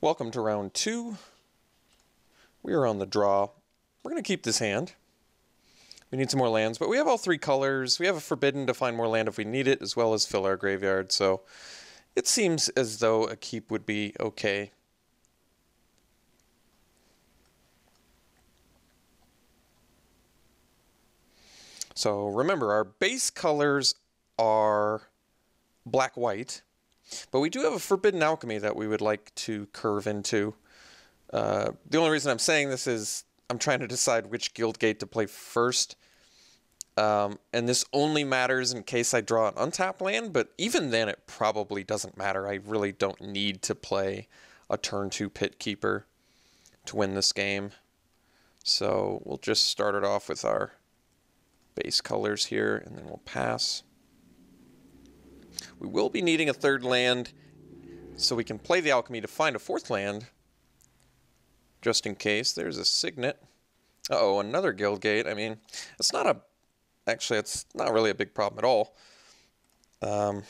Welcome to round 2. We are on the draw. We're going to keep this hand. We need some more lands, but we have all 3 colors. We have a forbidden to find more land if we need it, as well as fill our graveyard, so it seems as though a keep would be okay. So remember, our base colors are black-white, but we do have a Forbidden Alchemy that we would like to curve into. The only reason I'm saying this is I'm trying to decide which guild gate to play first. And this only matters in case I draw an untapped land, but even then it probably doesn't matter. I really don't need to play a turn 2 Pit Keeper to win this game. So we'll just start it off with our base colors here, and then we'll pass. We will be needing a 3rd land, so we can play the Alchemy to find a 4th land, just in case. There's a Signet. Uh-oh, another guild gate. I mean, it's not a... Actually, it's not really a big problem at all. So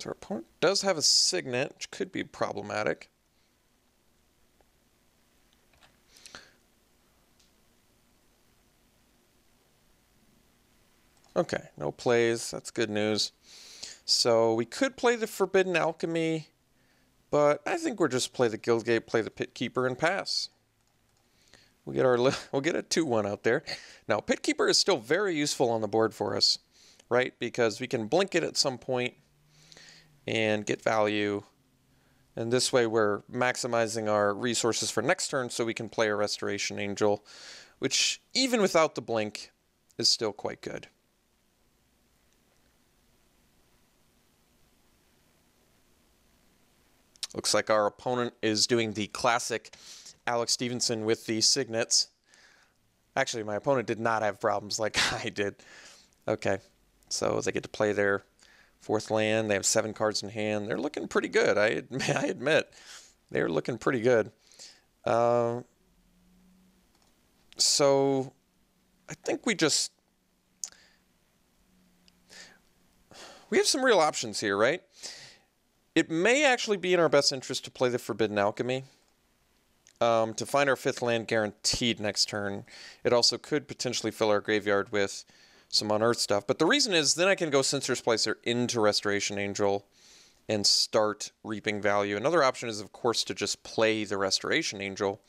our opponent does have a Signet, which could be problematic. Okay, no plays. That's good news. So we could play the Forbidden Alchemy, but I think we'll just play the Guild Gate, play the Pit Keeper, and pass. We'll get a 2-1 out there. Now, Pit Keeper is still very useful on the board for us, right? Because we can blink it at some point and get value. And this way we're maximizing our resources for next turn so we can play a Restoration Angel, which even without the blink is still quite good. Looks like our opponent is doing the classic Alex Stephenson with the Signets. Actually, my opponent did not have problems like I did. Okay, so they get to play their 4th land. They have 7 cards in hand. They're looking pretty good, I admit. They're looking pretty good. So I think we have some real options here, right? It may actually be in our best interest to play the Forbidden Alchemy to find our 5th land guaranteed next turn. It also could potentially fill our graveyard with some unearthed stuff. But the reason is then I can go Sensor Splicer into Restoration Angel and start reaping value. Another option is, of course, to just play the Restoration Angel.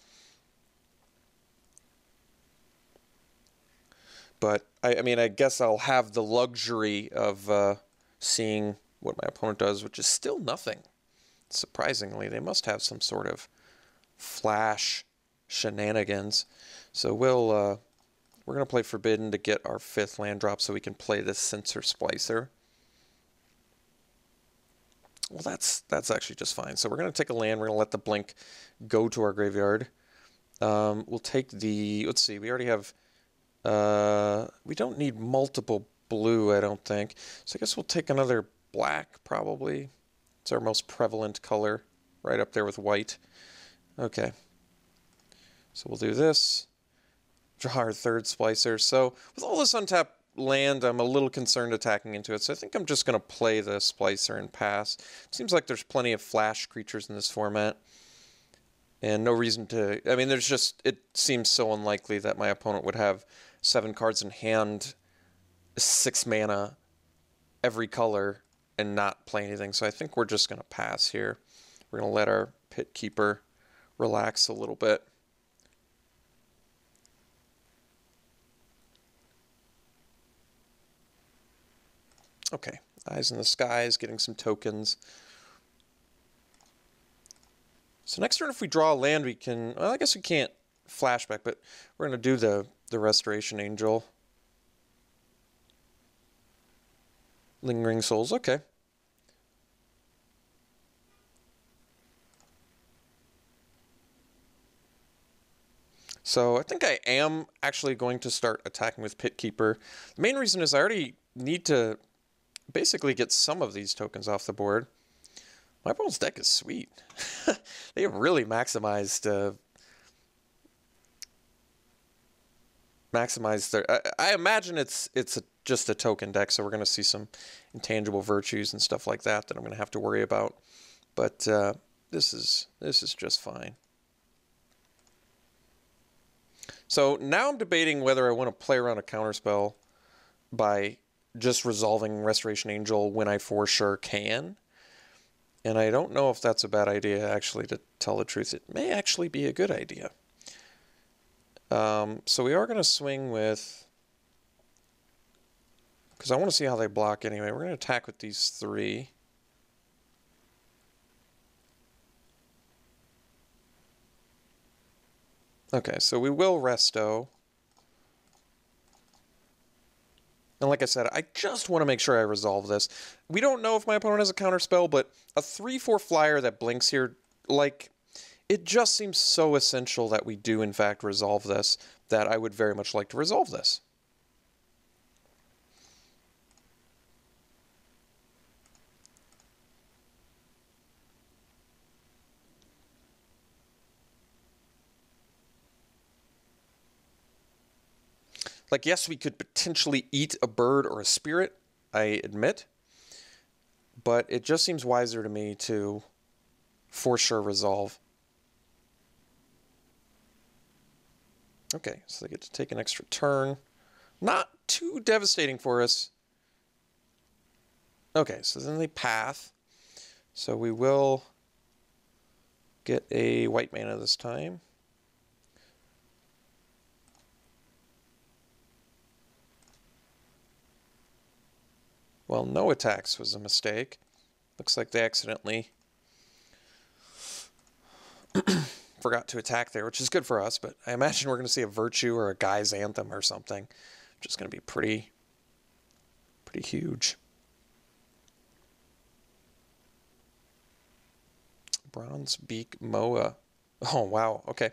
But, I mean, I guess I'll have the luxury of seeing what my opponent does, which is still nothing. Surprisingly, they must have some sort of flash shenanigans. So we're going to play Forbidden to get our 5th land drop so we can play this Sensor Splicer. Well, that's actually just fine. So we're going to take a land. We're going to let the blink go to our graveyard. We'll take the... Let's see. We already have... we don't need multiple blue, I don't think. So I guess we'll take another black, probably. It's our most prevalent color, right up there with white. Okay. So we'll do this. Draw our 3rd Splicer. So with all this untapped land, I'm a little concerned attacking into it. So I think I'm just going to play the Splicer and pass. Seems like there's plenty of flash creatures in this format. And no reason to... I mean, there's just... It seems so unlikely that my opponent would have 7 cards in hand, 6 mana, every color, and not play anything. So I think we're just going to pass here. We're going to let our Pit Keeper relax a little bit. Okay, Eyes in the Skies, getting some tokens. So next turn, if we draw a land, we can... Well, I guess we can't flashback, but we're going to do the Restoration Angel. Lingering Souls, okay. So I think I am actually going to start attacking with Pit Keeper. The main reason is I already need to basically get some of these tokens off the board. My opponent's deck is sweet. They have really maximized their... I imagine it's just a token deck, so we're going to see some intangible virtues and stuff like that I'm going to have to worry about. But this is just fine. So now I'm debating whether I want to play around a counterspell by just resolving Restoration Angel when I for sure can. And I don't know if that's a bad idea, actually, to tell the truth. It may actually be a good idea. So we are going to swing with... because I want to see how they block anyway. We're going to attack with these 3. Okay, so we will resto. And like I said, I just want to make sure I resolve this. We don't know if my opponent has a counterspell, but a 3/4 flyer that blinks here, like, it just seems so essential that we do in fact resolve this, that I would very much like to resolve this. Like, yes, we could potentially eat a bird or a spirit, I admit. But it just seems wiser to me to for sure resolve. Okay, so they get to take an extra turn. Not too devastating for us. Okay, so then they path. So we will get a white mana this time. Well, no attacks was a mistake. Looks like they accidentally forgot to attack there, which is good for us, but I imagine we're going to see a Virtue or a Guy's Anthem or something, which is going to be pretty huge. Bronze Beak Moa. Oh, wow. Okay.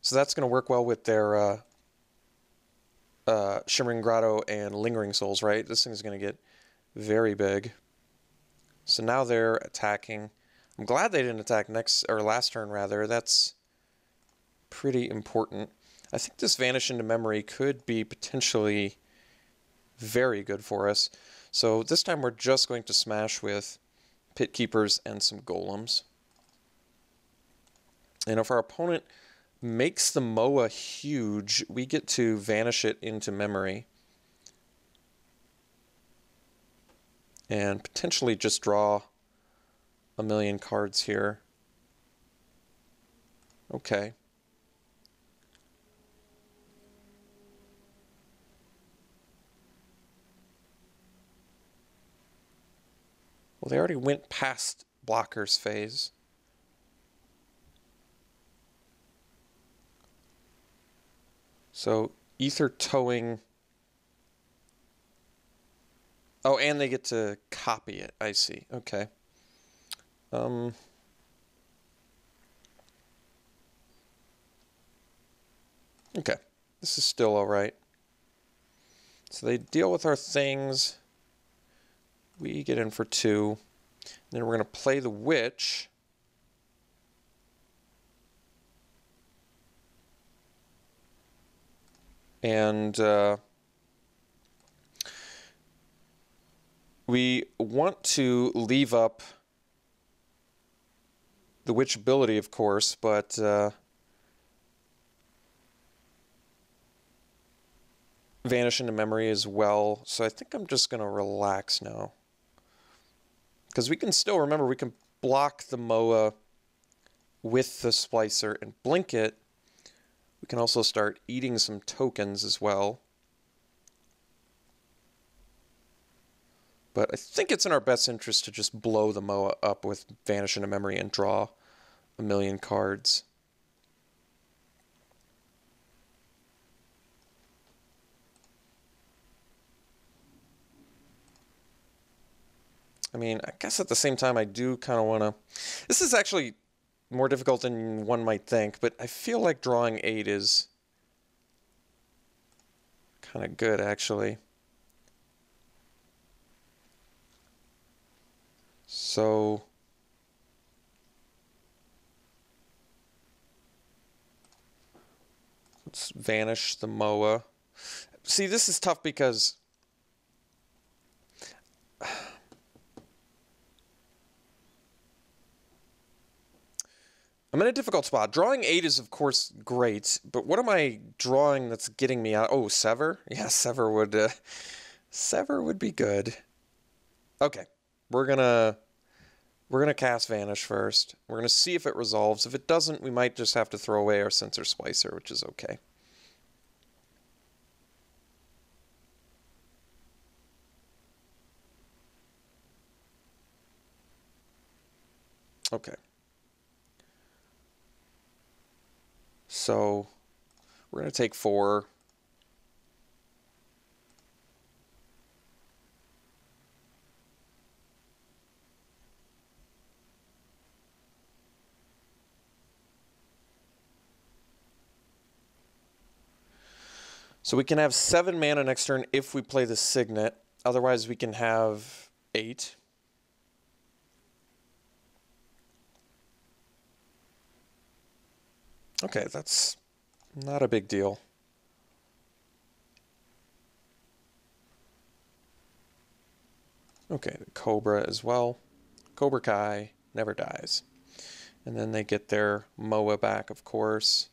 So that's going to work well with their Shimmering Grotto and Lingering Souls, right? This thing's going to get very big. So now they're attacking. I'm glad they didn't attack last turn, rather. That's pretty important. I think this Vanish into Memory could be potentially very good for us. So this time we're just going to smash with Pit Keepers and some Golems. And if our opponent makes the Moa huge, we get to vanish it into memory. And potentially just draw a million cards here. Okay. Well, they already went past blockers phase. So, Ether Towing. Oh, and they get to copy it. I see. Okay. Okay. This is still alright. So they deal with our things. We get in for 2. Then we're going to play the Witch. And we want to leave up the Witch ability, of course, but Vanish into Memory as well. So I think I'm just going to relax now. Because we can still, remember, we can block the Moa with the Splicer and blink it. We can also start eating some tokens as well. But I think it's in our best interest to just blow the Moa up with Vanish into Memory and draw a million cards. I mean, I guess at the same time I do kind of want to... This is actually more difficult than one might think, but I feel like drawing 8 is kind of good, actually. So let's vanish the Moa. See, this is tough because I'm in a difficult spot. Drawing 8 is, of course, great, but what am I drawing that's getting me out? Oh, Sever? Yeah, Sever would be good. Okay, we're gonna cast Vanish first. We're gonna see if it resolves. If it doesn't, we might just have to throw away our Sensor Splicer, which is okay. Okay. So we're going to take 4. So we can have 7 mana next turn if we play the Signet. Otherwise, we can have 8. Okay, that's not a big deal. Okay, Cobra as well. Cobra Kai never dies. And then they get their Moa back, of course.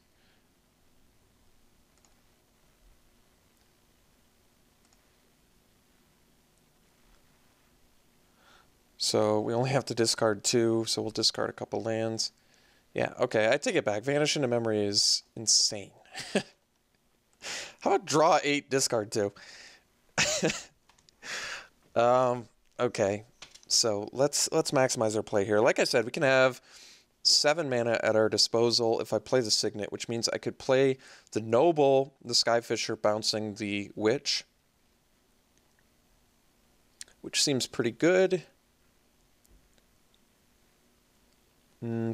So we only have to discard 2, so we'll discard a couple lands. Yeah, okay, I take it back. Vanish into Memory is insane. How about draw 8, discard 2? Okay, so let's maximize our play here. Like I said, we can have 7 mana at our disposal if I play the Signet, which means I could play the Noble, the Skyfisher, bouncing the Witch, which seems pretty good.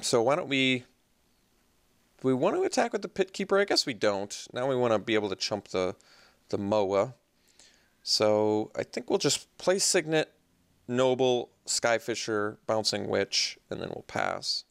So why don't we... Do we want to attack with the Pit Keeper? I guess we don't. Now we want to be able to chump the Moa. So I think we'll just play Signet, Noble, Skyfisher, Bouncing Witch, and then we'll pass.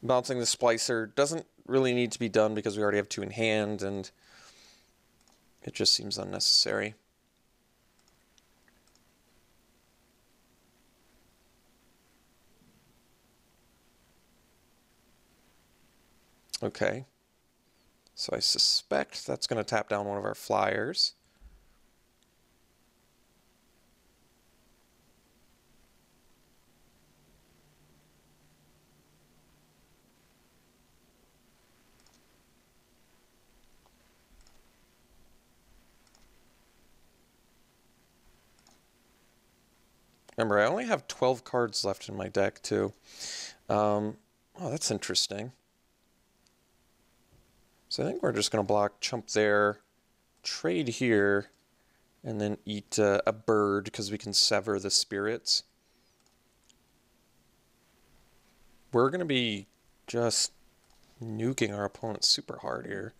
Bouncing the Splicer doesn't really need to be done because we already have 2 in hand, and it just seems unnecessary. Okay. So I suspect that's going to tap down one of our flyers. Remember, I only have 12 cards left in my deck, too. Oh, that's interesting. So I think we're just going to block Chump there, trade here, and then eat a bird because we can sever the spirits. We're going to be just nuking our opponent super hard here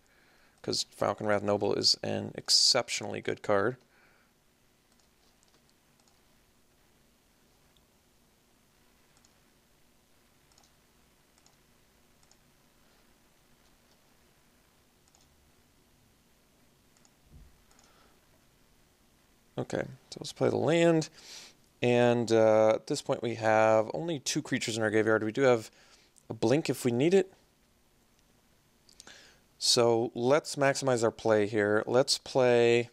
because Falcon Wrath Noble is an exceptionally good card. Okay, so let's play the land. And at this point we have only 2 creatures in our graveyard. We do have a blink if we need it. So let's maximize our play here. Let's play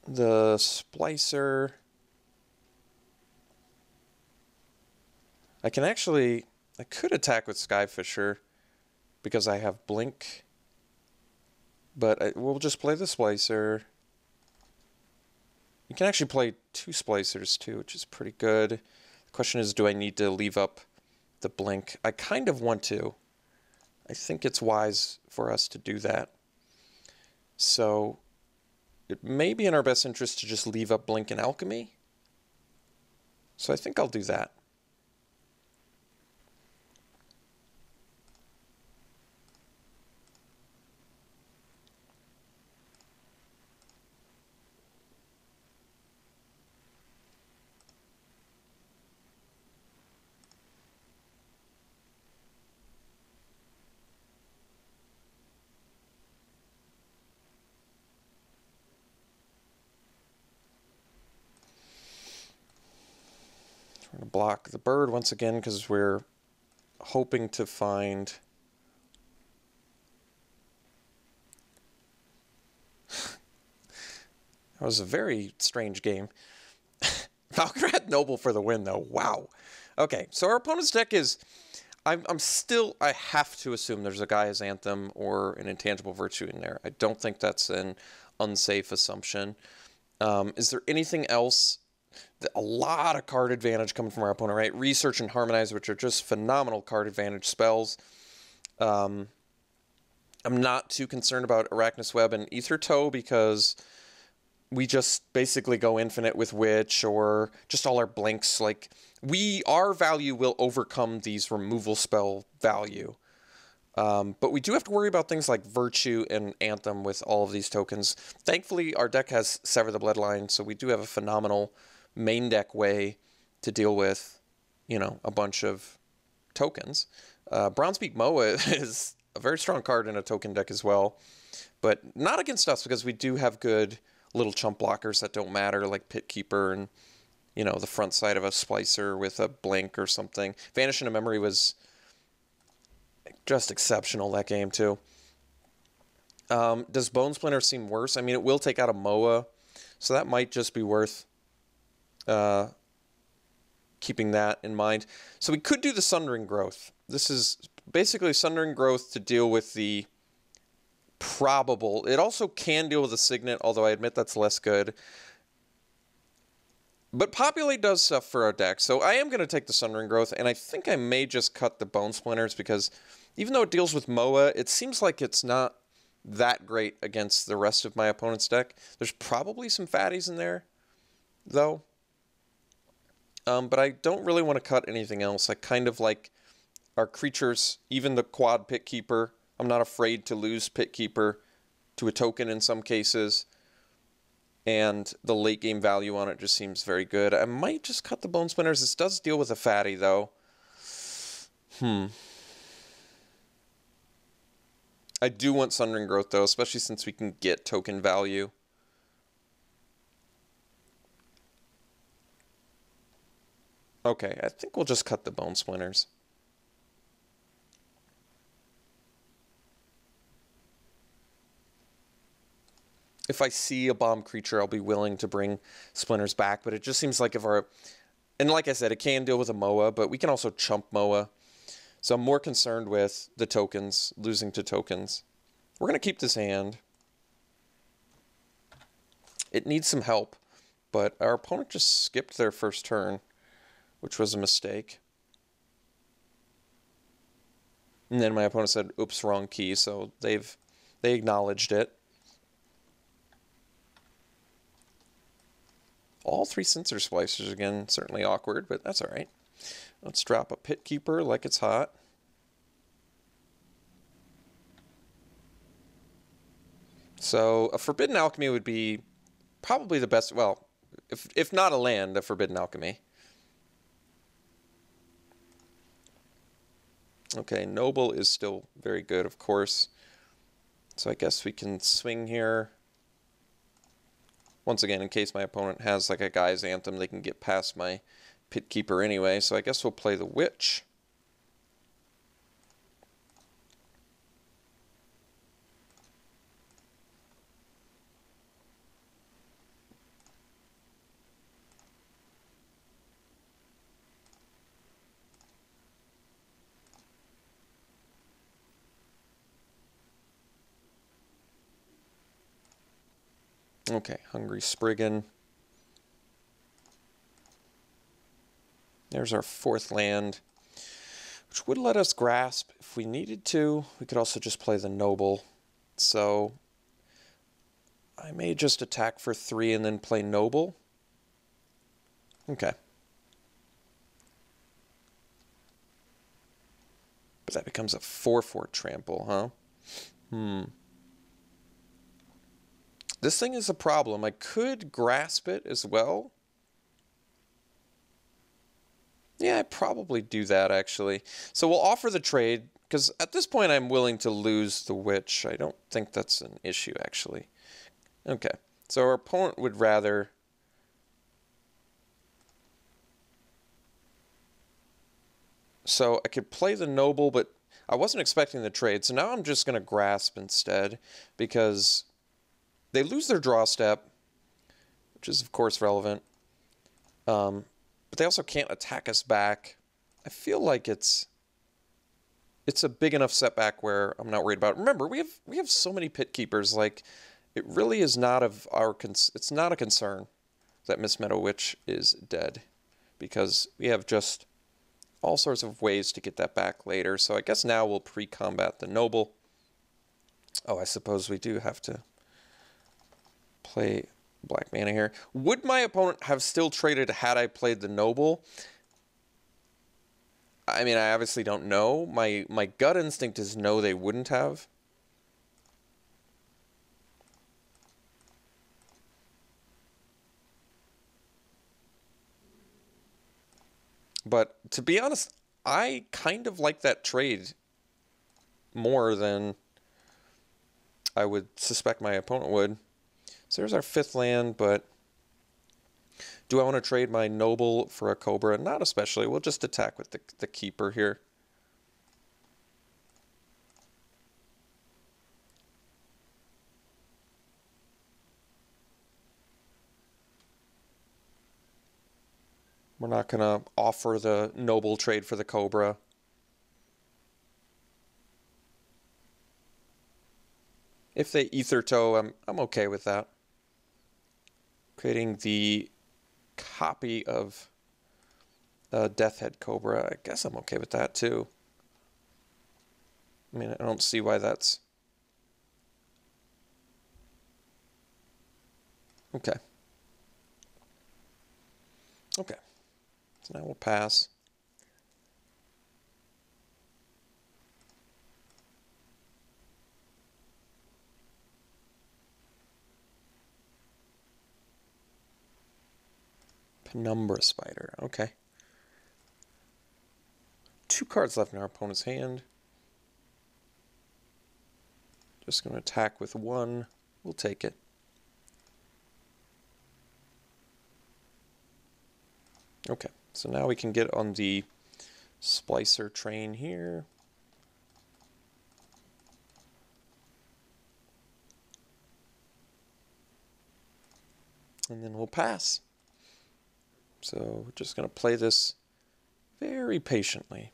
the Splicer. I could attack with Skyfisher because I have blink. But we'll just play the Splicer. You can actually play 2 Splicers too, which is pretty good. The question is, do I need to leave up the blink? I kind of want to. I think it's wise for us to do that. So it may be in our best interest to just leave up blink and alchemy. So I think I'll do that. We're going to block the bird once again because we're hoping to find... That was a very strange game. Valkyrat Noble for the win, though. Wow. Okay, so our opponent's deck is... I have to assume there's a Gaia's Anthem or an Intangible Virtue in there. I don't think that's an unsafe assumption. Is there anything else? A lot of card advantage coming from our opponent, right? Research and Harmonize, which are just phenomenal card advantage spells. I'm not too concerned about Arachnus Web and Ether Toe because we just basically go infinite with Witch or just all our blinks. Like, our value will overcome these removal spell value. But we do have to worry about things like Virtue and Anthem with all of these tokens. Thankfully, our deck has Sever the Bloodline, so we do have a phenomenal main deck way to deal with, you know, a bunch of tokens. Bronzebeak Moa is a very strong card in a token deck as well, but not against us because we do have good little chump blockers that don't matter, like Pit Keeper and, you know, the front side of a Splicer with a blink or something. Vanish into Memory was just exceptional that game too. Does Bone Splinter seem worse? I mean, it will take out a Moa, so that might just be worth keeping that in mind. So we could do the Sundering Growth. This is basically Sundering Growth to deal with the probable. It also can deal with a Signet, although I admit that's less good. But Populate does stuff for our deck, so I am going to take the Sundering Growth, and I think I may just cut the Bone Splinters because even though it deals with Moa, it seems like it's not that great against the rest of my opponent's deck. There's probably some fatties in there, though. But I don't really want to cut anything else. I kind of like our creatures, even the quad Pit Keeper. I'm not afraid to lose Pit Keeper to a token in some cases. And the late game value on it just seems very good. I might just cut the Bone Splinters. This does deal with a fatty, though. I do want Sundering Growth, though, especially since we can get token value. Okay, I think we'll just cut the Bone Splinters. If I see a bomb creature, I'll be willing to bring Splinters back, but it just seems like if our... And like I said, it can deal with a Moa, but we can also chump Moa. So I'm more concerned with the tokens, losing to tokens. We're going to keep this hand. It needs some help, but our opponent just skipped their first turn, which was a mistake. And then my opponent said, oops, wrong key, so they acknowledged it. All three Sensor Splicers again, certainly awkward, but that's alright. Let's drop a Pit Keeper like it's hot. So a Forbidden Alchemy would be probably the best, well, if not a land, a Forbidden Alchemy. Okay, Noble is still very good, of course. So I guess we can swing here. Once again, in case my opponent has like a Gaia's Anthem, they can get past my Pit Keeper anyway. So I guess we'll play the Witch. Okay, Hungry Spriggan. There's our fourth land, which would let us grasp if we needed to. We could also just play the Noble. So I may just attack for 3 and then play Noble. Okay. But that becomes a 4/4 trample, huh? This thing is a problem. I could grasp it as well. Yeah, I'd probably do that, actually. So we'll offer the trade, because at this point I'm willing to lose the Witch. I don't think that's an issue, actually. Okay, so our opponent would rather... So I could play the Noble, but I wasn't expecting the trade. So now I'm just going to Grasp instead because they lose their draw step, which is of course relevant. But they also can't attack us back. I feel like it's a big enough setback where I'm not worried about it. Remember, we have so many pit keepers. Like, it really is not of our it's not a concern that Miss Meadow Witch is dead, because we have just all sorts of ways to get that back later. So I guess now we'll pre-combat the Noble. Oh, I suppose we do have to play black mana here. Would my opponent have still traded had I played the Noble? I mean, I obviously don't know. My gut instinct is no, they wouldn't have. But to be honest, I kind of like that trade more than I would suspect my opponent would. So there's our 5th land, but do I want to trade my Noble for a Cobra? Not especially. We'll just attack with the Keeper here. We're not going to offer the Noble trade for the Cobra. If they Ether Toe, I'm okay with that. Creating the copy of Death Head Cobra, I guess I'm okay with that too. I mean, I don't see why that's... Okay. Okay. So now we'll pass. Penumbra Spider. Okay. 2 cards left in our opponent's hand. Just going to attack with 1. We'll take it. Okay. So now we can get on the Splicer train here. And then we'll pass. So we're just going to play this very patiently.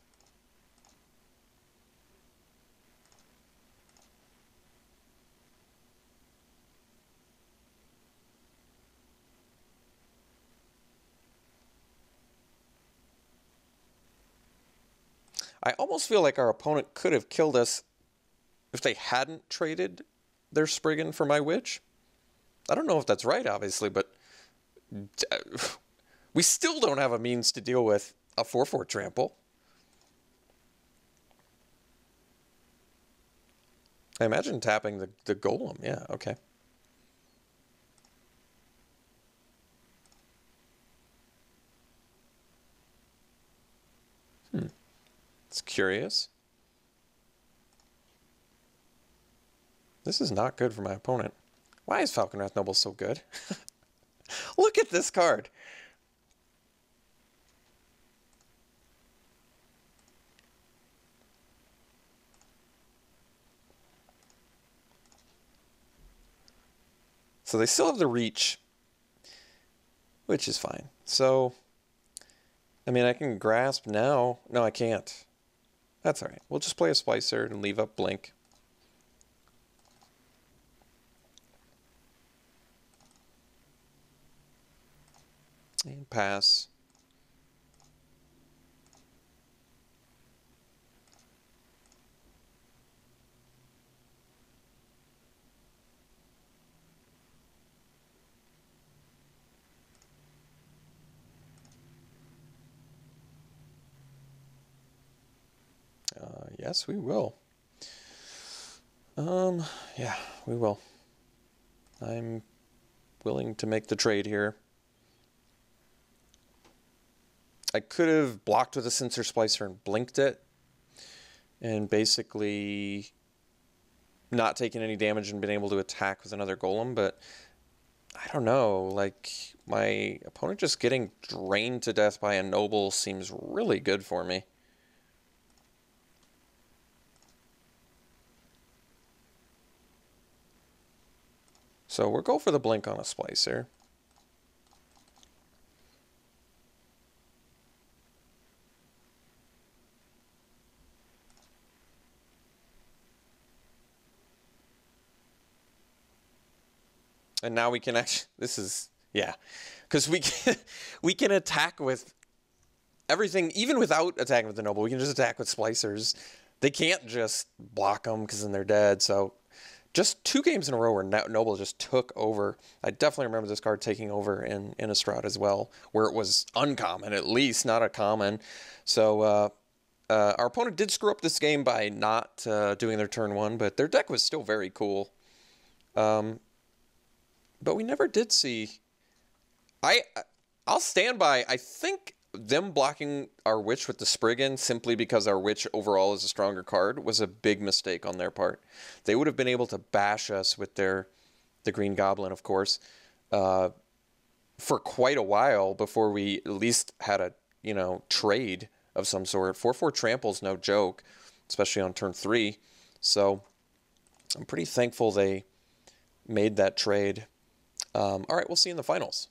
I almost feel like our opponent could have killed us if they hadn't traded their Spriggan for my Witch. I don't know if that's right, obviously, but we still don't have a means to deal with a 4/4 trample. I imagine tapping the Golem. Yeah, okay. It's curious. This is not good for my opponent. Why is Falconwrath Noble so good? Look at this card. So they still have the reach, which is fine. So, I mean, I can grasp now. No, I can't. That's all right. We'll just play a Splicer and leave up Blink. And pass. Yes, we will. Yeah, we will. I'm willing to make the trade here. I could have blocked with a Sensor Splicer and blinked it, and basically not taken any damage and been able to attack with another Golem, but I don't know, like, my opponent just getting drained to death by a Noble seems really good for me. So we'll go for the blink on a Splicer. And now we can actually, this is, yeah, because we can attack with everything, even without attacking with the Noble. We can just attack with Splicers. They can't just block them because then they're dead. So just 2 games in a row where Noble just took over. I definitely remember this card taking over in Innistrad as well, where it was uncommon, at least, not a common. So our opponent did screw up this game by not doing their turn 1, but their deck was still very cool. But we never did see... I'll stand by, I think them blocking our Witch with the Spriggan simply because our Witch overall is a stronger card was a big mistake on their part. They would have been able to bash us with the Green Goblin, of course, for quite a while before we at least had a, trade of some sort. 4/4 trample's no joke, especially on turn 3. So I'm pretty thankful they made that trade. All right, we'll see you in the finals.